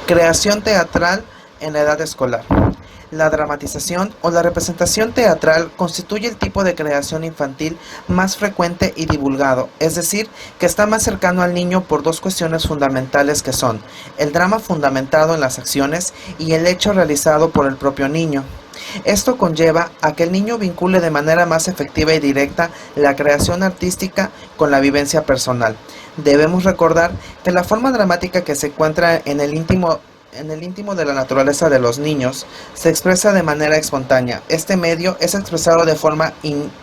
Creación teatral en la edad escolar. La dramatización o la representación teatral constituye el tipo de creación infantil más frecuente y divulgado, es decir, que está más cercano al niño por dos cuestiones fundamentales que son el drama fundamentado en las acciones y el hecho realizado por el propio niño. Esto conlleva a que el niño vincule de manera más efectiva y directa la creación artística con la vivencia personal. Debemos recordar que la forma dramática que se encuentra en el íntimo de la naturaleza de los niños se expresa de manera espontánea. Este medio es expresado de forma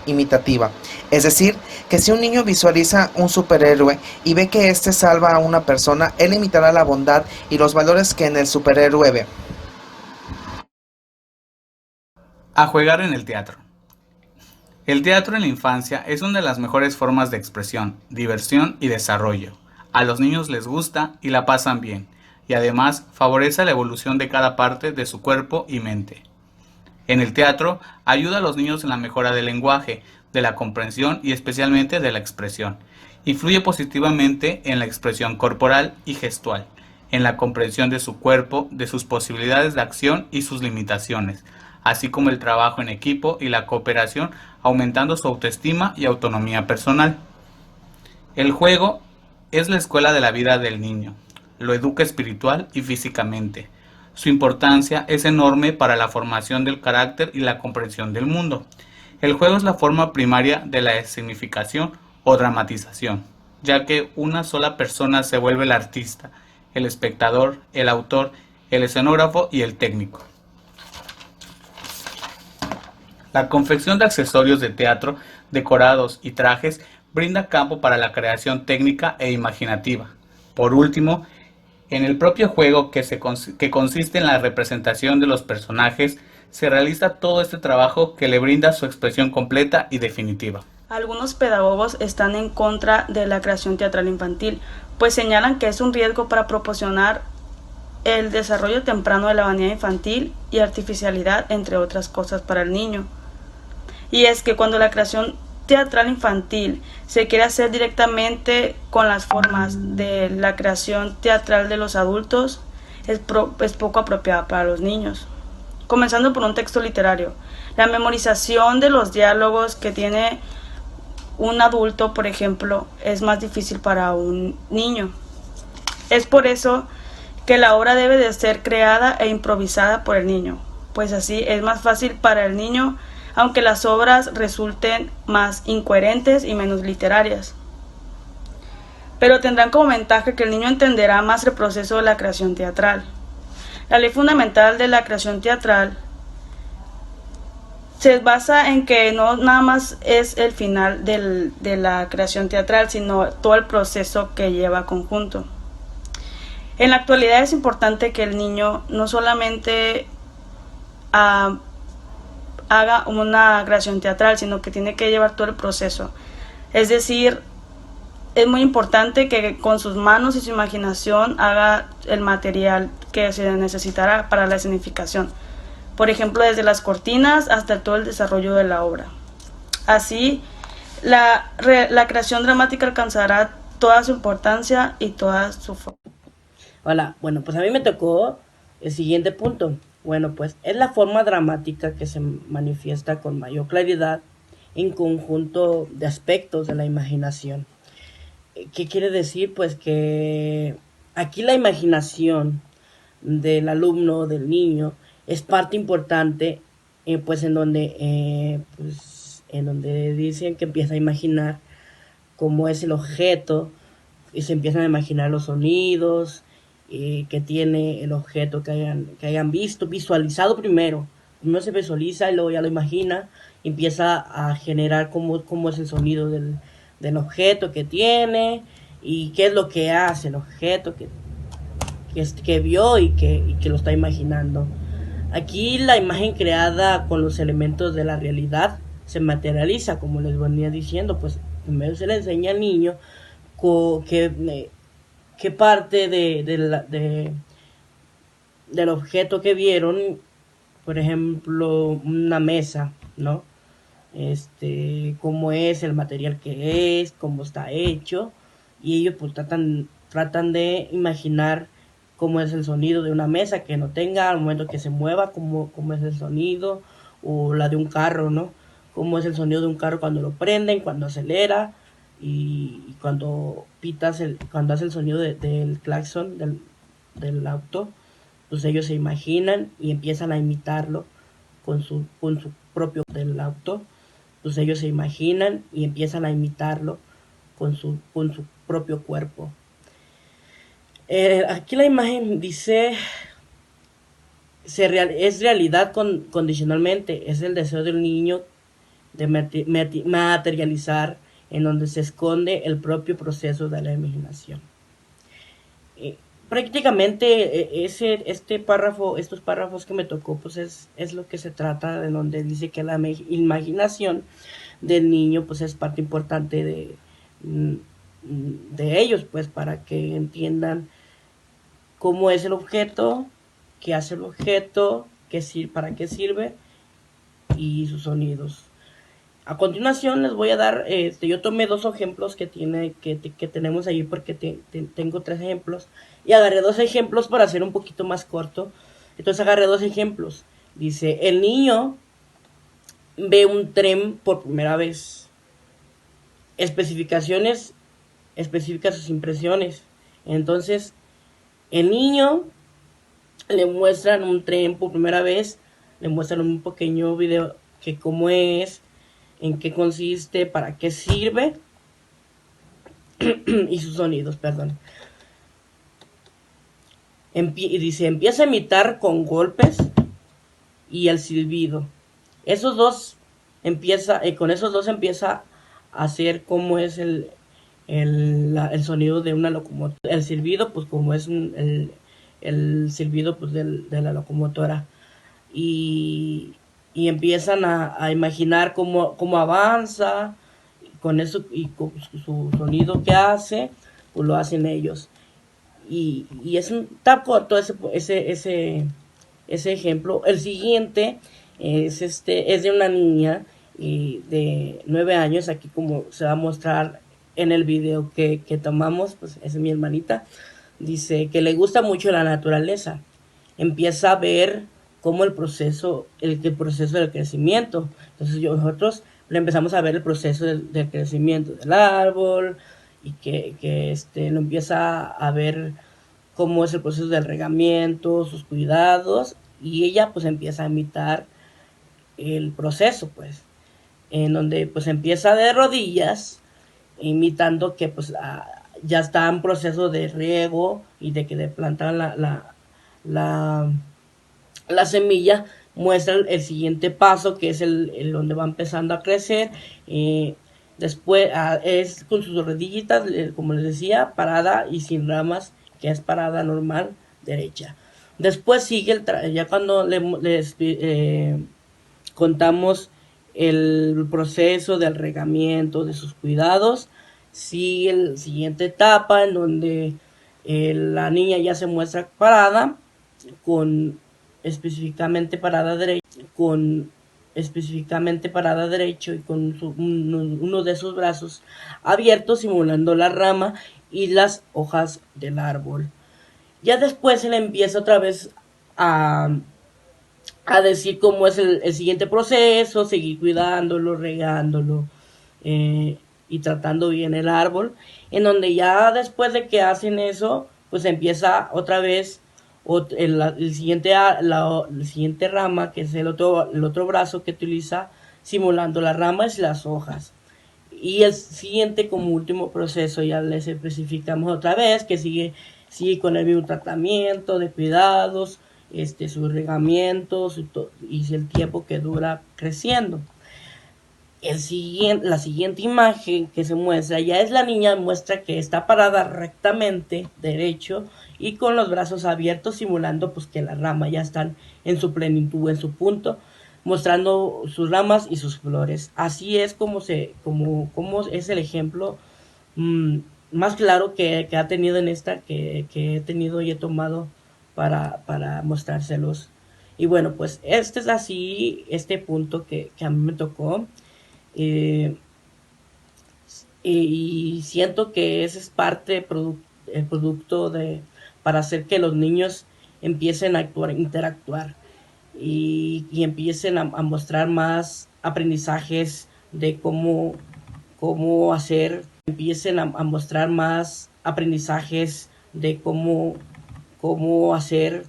imitativa. Es decir, que si un niño visualiza un superhéroe y ve que éste salva a una persona, él imitará la bondad y los valores que en el superhéroe ve. A jugar en el teatro. El teatro en la infancia es una de las mejores formas de expresión, diversión y desarrollo. A los niños les gusta y la pasan bien, y además favorece la evolución de cada parte de su cuerpo y mente. En el teatro ayuda a los niños en la mejora del lenguaje, de la comprensión y especialmente de la expresión. Influye positivamente en la expresión corporal y gestual, en la comprensión de su cuerpo, de sus posibilidades de acción y sus limitaciones, así como el trabajo en equipo y la cooperación, aumentando su autoestima y autonomía personal. El juego es la escuela de la vida del niño, lo educa espiritual y físicamente. Su importancia es enorme para la formación del carácter y la comprensión del mundo. El juego es la forma primaria de la significación o dramatización, ya que una sola persona se vuelve el artista, el espectador, el autor, el escenógrafo y el técnico. La confección de accesorios de teatro, decorados y trajes brinda campo para la creación técnica e imaginativa. Por último, en el propio juego que consiste en la representación de los personajes, se realiza todo este trabajo que le brinda su expresión completa y definitiva. Algunos pedagogos están en contra de la creación teatral infantil, pues señalan que es un riesgo para proporcionar el desarrollo temprano de la vanidad infantil y artificialidad, entre otras cosas, para el niño. Y es que cuando la creación teatral infantil se quiere hacer directamente con las formas de la creación teatral de los adultos, es poco apropiada para los niños. Comenzando por un texto literario. La memorización de los diálogos que tiene un adulto, por ejemplo, es más difícil para un niño. Es por eso que la obra debe de ser creada e improvisada por el niño, pues así es más fácil para el niño, aunque las obras resulten más incoherentes y menos literarias. Pero tendrán como ventaja que el niño entenderá más el proceso de la creación teatral. La ley fundamental de la creación teatral se basa en que no nada más es el final de la creación teatral, sino todo el proceso que lleva conjunto. En la actualidad es importante que el niño no solamente haga una creación teatral, sino que tiene que llevar todo el proceso. Es decir, es muy importante que con sus manos y su imaginación haga el material que se necesitará para la escenificación. Por ejemplo, desde las cortinas hasta todo el desarrollo de la obra. Así, la creación dramática alcanzará toda su importancia y toda su forma. Hola, bueno, pues a mí me tocó el siguiente punto. Bueno, pues es la forma dramática que se manifiesta con mayor claridad en conjunto de aspectos de la imaginación. ¿Qué quiere decir? Pues que aquí la imaginación del alumno, del niño, es parte importante, pues en donde dicen que empieza a imaginar cómo es el objeto y se empiezan a imaginar los sonidos que tiene el objeto que hayan visto, visualizado primero. Primero se visualiza y luego ya lo imagina, empieza a generar cómo es el sonido del objeto que tiene y qué es lo que hace el objeto que vio y que lo está imaginando. Aquí la imagen creada con los elementos de la realidad se materializa, como les venía diciendo, pues primero se le enseña al niño qué parte del objeto que vieron, por ejemplo, una mesa, ¿no? Cómo es el material que es, cómo está hecho, y ellos pues tratan de imaginar cómo es el sonido de una mesa que no tenga, al momento que se mueva, cómo es el sonido, o la de un carro, ¿no? Cómo es el sonido de un carro cuando lo prenden, cuando acelera y cuando cuando hace el sonido del claxon del auto, pues ellos se imaginan y empiezan a imitarlo con su propio del auto, pues ellos se imaginan y empiezan a imitarlo con su propio cuerpo. Aquí la imagen dice, es realidad condicionalmente, es el deseo del niño de materializar en donde se esconde el propio proceso de la imaginación. Prácticamente estos párrafos que me tocó, pues es lo que se trata, de donde dice que la imaginación del niño pues es parte importante de ellos, pues para que entiendan cómo es el objeto, qué hace el objeto, para qué sirve y sus sonidos. A continuación les voy a dar, yo tomé 2 ejemplos que tenemos ahí, porque tengo 3 ejemplos, y agarré 2 ejemplos para hacer un poquito más corto. Entonces agarré 2 ejemplos. Dice, el niño ve un tren por primera vez. Especificaciones, especifica sus impresiones. Entonces, el niño le muestran un tren por primera vez, le muestran un pequeño video que cómo es, en qué consiste, para qué sirve y sus sonidos, perdón. Dice, empieza a imitar con golpes y el silbido. Con esos dos empieza a hacer cómo es el sonido de una locomotora. El silbido, pues como es el silbido pues, de la locomotora. Y empiezan a imaginar cómo avanza, con eso y con su sonido que hace, pues lo hacen ellos. Y es un tap corto ese ejemplo. El siguiente es de una niña de 9 años, aquí como se va a mostrar en el video que tomamos, pues es mi hermanita. Dice que le gusta mucho la naturaleza. Empieza a ver cómo el proceso del crecimiento. Entonces nosotros le empezamos a ver el proceso del crecimiento del árbol, y que lo empieza a ver cómo es el proceso del regamiento, sus cuidados, y ella pues empieza a imitar el proceso, pues, en donde pues empieza de rodillas, imitando que pues ya está en proceso de riego y de que de plantar la semilla. Muestra el siguiente paso, que es el donde va empezando a crecer. Después es con sus rodillitas, como les decía, parada y sin ramas, que es parada normal, derecha. Después sigue ya cuando les contamos el proceso del regamiento, de sus cuidados, sigue la siguiente etapa en donde la niña ya se muestra parada, específicamente parada derecho y con uno de sus brazos abiertos, simulando la rama y las hojas del árbol. Ya después se le empieza otra vez a decir cómo es el siguiente proceso, seguir cuidándolo, regándolo y tratando bien el árbol, en donde ya después de que hacen eso, pues empieza otra vez el siguiente rama, que es el otro brazo que utiliza, simulando las ramas y las hojas. Y el siguiente, como último proceso, ya les especificamos otra vez, que sigue con el mismo tratamiento de cuidados, su regamiento y el tiempo que dura creciendo. La siguiente imagen que se muestra ya es la niña, muestra que está parada rectamente, derecho, y con los brazos abiertos, simulando pues que las ramas ya están en su plenitud, en su punto, mostrando sus ramas y sus flores. Así es como es el ejemplo más claro que ha tenido en esta, que he tenido y he tomado para mostrárselos. Y bueno, pues este es así, este punto que a mí me tocó. Y siento que ese es parte el producto para hacer que los niños empiecen a actuar, interactuar y empiecen a mostrar más aprendizajes de cómo hacer, empiecen a mostrar más aprendizajes de cómo hacer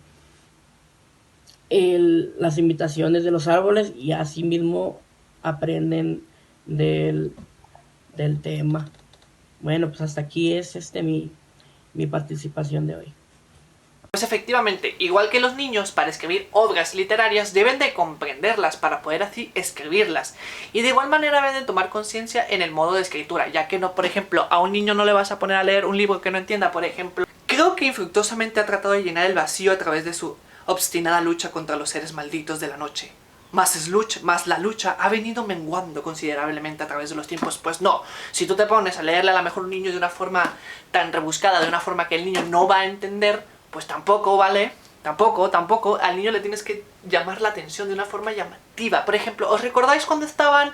las imitaciones de los árboles, y así mismo aprenden del tema. Bueno, pues hasta aquí es mi participación de hoy. Pues efectivamente, igual que los niños, para escribir obras literarias deben de comprenderlas para poder así escribirlas. Y de igual manera deben de tomar conciencia en el modo de escritura, ya que no, por ejemplo, a un niño no le vas a poner a leer un libro que no entienda, por ejemplo. Creo que infructuosamente ha tratado de llenar el vacío a través de su obstinada lucha contra los seres malditos de la noche. Más la lucha ha venido menguando considerablemente a través de los tiempos. Pues no, si tú te pones a leerle a lo mejor un niño de una forma tan rebuscada, de una forma que el niño no va a entender, pues tampoco, ¿vale? Tampoco, al niño le tienes que llamar la atención de una forma llamativa. Por ejemplo, ¿os recordáis cuando estaban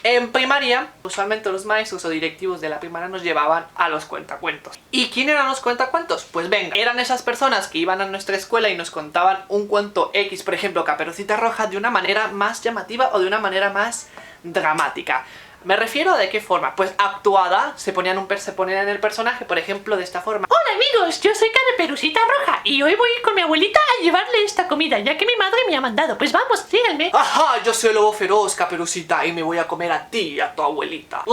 en primaria? Usualmente los maestros o directivos de la primaria nos llevaban a los cuentacuentos. ¿Y quién eran los cuentacuentos? Pues venga, eran esas personas que iban a nuestra escuela y nos contaban un cuento X, por ejemplo, Caperucita Roja, de una manera más llamativa o de una manera más dramática. Me refiero a de qué forma, pues actuada, se ponían en el personaje, por ejemplo, de esta forma. Hola amigos, yo soy Caperucita Roja y hoy voy a ir con mi abuelita a llevarle esta comida, ya que mi madre me ha mandado. Pues vamos, síganme. ¡Ajá! Yo soy el lobo feroz, Caperucita, y me voy a comer a ti y a tu abuelita.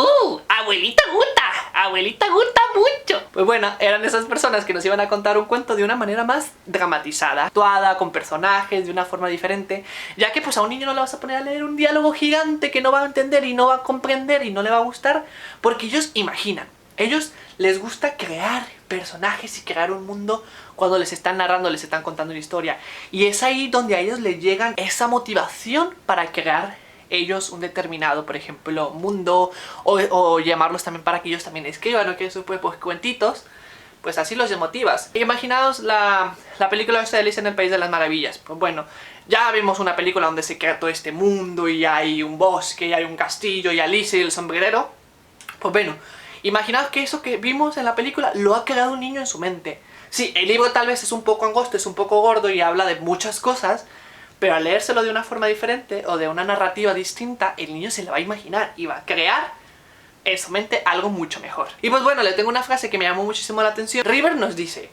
Abuelita gusta mucho. Pues bueno, eran esas personas que nos iban a contar un cuento de una manera más dramatizada, actuada, con personajes, de una forma diferente, ya que pues a un niño no le vas a poner a leer un diálogo gigante que no va a entender y no va a comprender y no le va a gustar, porque ellos imaginan, ellos les gusta crear personajes y crear un mundo cuando les están narrando, les están contando una historia, y es ahí donde a ellos les llegan esa motivación para crear ellos un determinado, por ejemplo, mundo, o llamarlos también para que ellos también escriban, o que eso pues cuentitos, pues así los motivas. Imaginaos la película de Alicia en el País de las Maravillas. Pues bueno, ya vimos una película donde se crea todo este mundo y hay un bosque, y hay un castillo, y Alicia y el sombrerero. Pues bueno, imaginaos que eso que vimos en la película lo ha creado un niño en su mente. Sí, el libro tal vez es un poco angosto, es un poco gordo y habla de muchas cosas, pero al leérselo de una forma diferente o de una narrativa distinta, el niño se lo va a imaginar y va a crear en su mente algo mucho mejor. Y pues bueno, le tengo una frase que me llamó muchísimo la atención. River nos dice: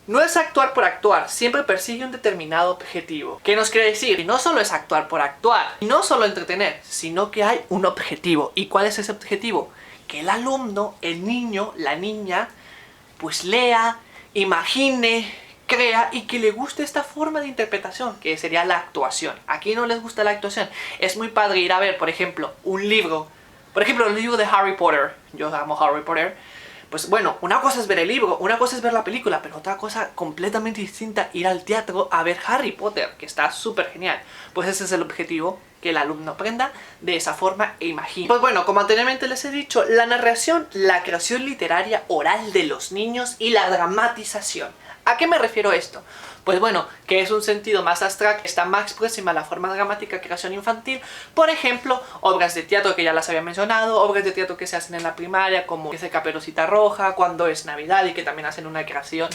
no es actuar por actuar, siempre persigue un determinado objetivo. ¿Qué nos quiere decir? Y no solo es actuar por actuar, y no solo entretener, sino que hay un objetivo. ¿Y cuál es ese objetivo? Que el alumno, el niño, la niña, pues lea, imagine, crea y que le guste esta forma de interpretación, que sería la actuación. ¿A quién no les gusta la actuación? Es muy padre ir a ver, por ejemplo, un libro. Por ejemplo, el libro de Harry Potter. Yo amo Harry Potter. Pues bueno, una cosa es ver el libro, una cosa es ver la película, pero otra cosa completamente distinta, ir al teatro a ver Harry Potter, que está súper genial. Pues ese es el objetivo, que el alumno aprenda de esa forma e imagine. Pues bueno, como anteriormente les he dicho, la narración, la creación literaria oral de los niños y la dramatización. ¿A qué me refiero esto? Pues bueno, que es un sentido más abstracto, está más próxima a la forma dramática que creación infantil. Por ejemplo, obras de teatro que ya las había mencionado, obras de teatro que se hacen en la primaria, como ese Caperucita Roja, cuando es Navidad, y que también hacen una creación,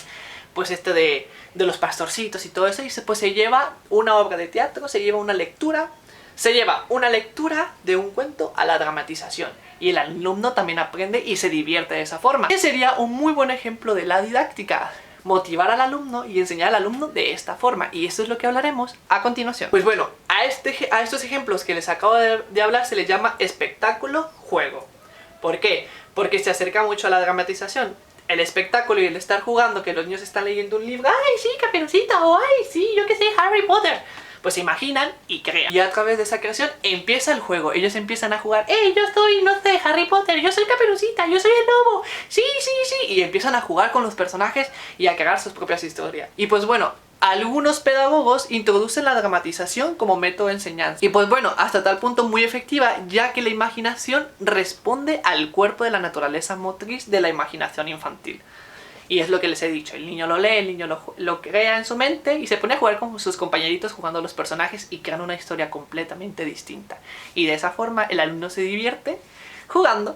pues de los pastorcitos y todo eso, y pues se lleva una obra de teatro, se lleva una lectura de un cuento a la dramatización. Y el alumno también aprende y se divierte de esa forma. Que sería un muy buen ejemplo de la didáctica. Motivar al alumno y enseñar al alumno de esta forma. Y eso es lo que hablaremos a continuación. Pues bueno, a estos ejemplos que les acabo de hablar se les llama espectáculo-juego. ¿Por qué? Porque se acerca mucho a la dramatización. El espectáculo y el estar jugando, que los niños están leyendo un libro, ¡ay sí, Caperucita! O ¡ay sí, yo qué sé, Harry Potter! Pues se imaginan y crean. Y a través de esa creación empieza el juego. Ellos empiezan a jugar. Yo soy, no sé, Harry Potter. Yo soy Caperucita. Yo soy el lobo. Sí. Y empiezan a jugar con los personajes y a crear sus propias historias. Y pues bueno, algunos pedagogos introducen la dramatización como método de enseñanza. Y pues bueno, hasta tal punto muy efectiva, ya que la imaginación responde al cuerpo de la naturaleza motriz de la imaginación infantil. Y es lo que les he dicho, el niño lo lee, el niño lo crea en su mente y se pone a jugar con sus compañeritos jugando a los personajes y crean una historia completamente distinta. Y de esa forma el alumno se divierte jugando.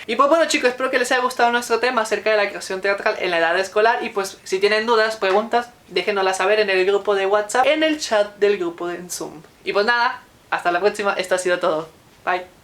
Y pues bueno chicos, espero que les haya gustado nuestro tema acerca de la creación teatral en la edad escolar. Y pues si tienen dudas, preguntas, déjenoslas saber en el grupo de WhatsApp, en el chat del grupo de Zoom. Y pues nada, hasta la próxima, esto ha sido todo. Bye.